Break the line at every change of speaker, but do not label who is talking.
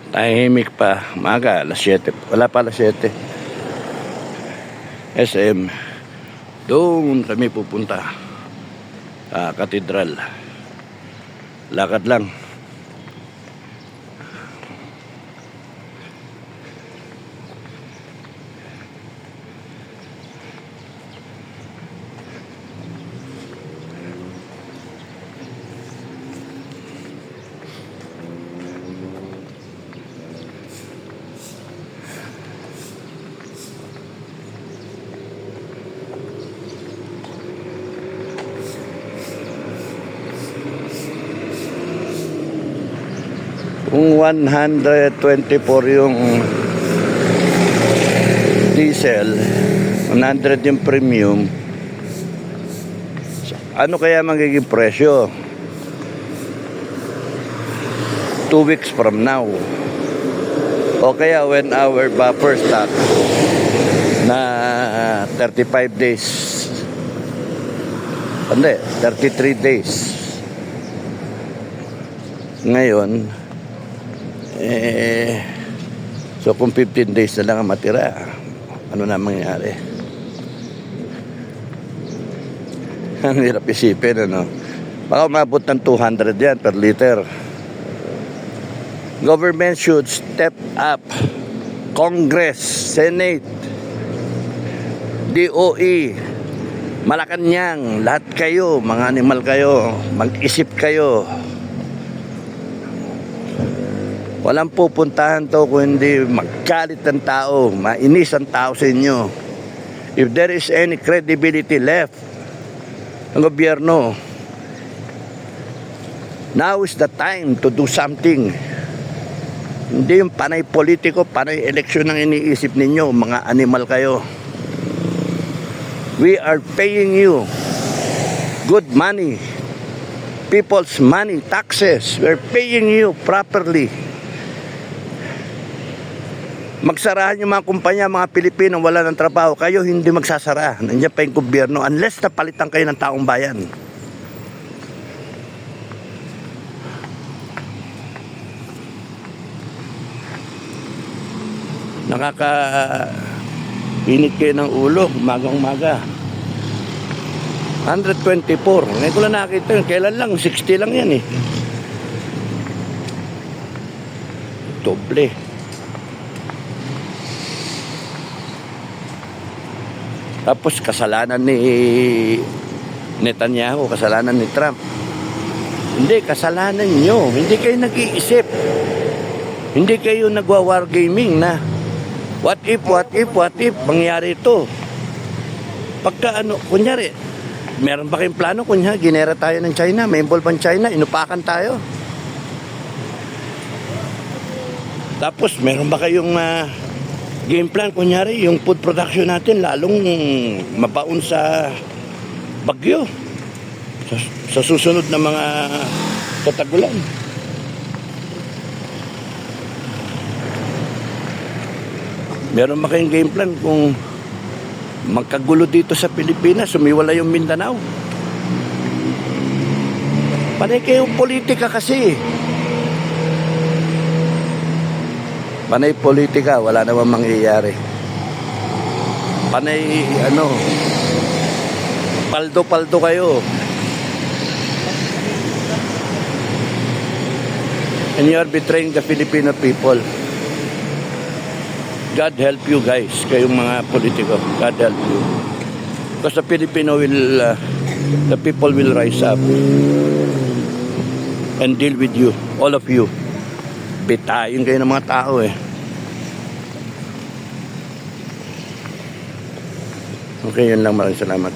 Tahimik pa. Maga, alas 7. Wala pa alas 7. SM. Doon kami pupunta. Katedral. Lakad lang. Kung 124 yung diesel, 100 yung premium, ano kaya magiging presyo 2 weeks from now? O kaya when our buffer stock na 35 days, hindi, 33 days ngayon, so kung 15 days na lang ang matira, ano na mangyari? Ang hirap isipin, ano? Baka umabot ng 200 yan per liter. Government should step up. Congress, Senate, DOE, Malacanang, lahat kayo, mga animal kayo, mag-isip kayo. Walang pupuntahan to kung hindi magkalit ang tao, mainis ang tao sa inyo. If there is any credibility left ng gobyerno, now is the time to do something. Hindi yung panay politiko, panay eleksyon ang iniisip ninyo, mga animal kayo. We are paying you good money, people's money, taxes. We're paying you properly. Magsarahan yung mga kumpanya, mga Pilipino wala ng trabaho, kayo hindi magsasara. Nandiyan pa yung gobyerno unless napalitan kayo ng taong bayan. Init kayo ng ulo, umagang-umaga. 124. Ngayon ko lang nakita yun. Kailan lang? 60 lang yan eh. Doble. Tapos kasalanan ni Netanyahu, kasalanan ni Trump. Hindi, kasalanan nyo. Hindi kayo nag-iisip. Hindi kayo nagwa-war gaming na what if, mangyari ito. Pagka kunyari, meron ba kayong plano? Kunyari, ginera tayo ng China, may involve ang China, inupakan tayo. Tapos, meron ba kayong game plan? Kunyari, yung food production natin, lalong mabaon sa bagyo. Sa susunod na mga katagulan. Meron ba kayong game plan kung magkagulo dito sa Pilipinas, sumiwala yung Mindanao? Panay kayong politika kasi. Panay politika, wala namang mangyayari. Panay, paldo-paldo kayo. And you are betraying the Filipino people. God help you guys, kayong mga politiko. God help you. Because the Filipino the people will rise up and deal with you, all of you. Bitayin kayo ng mga tao eh. Okay, yun lang. Maraming salamat.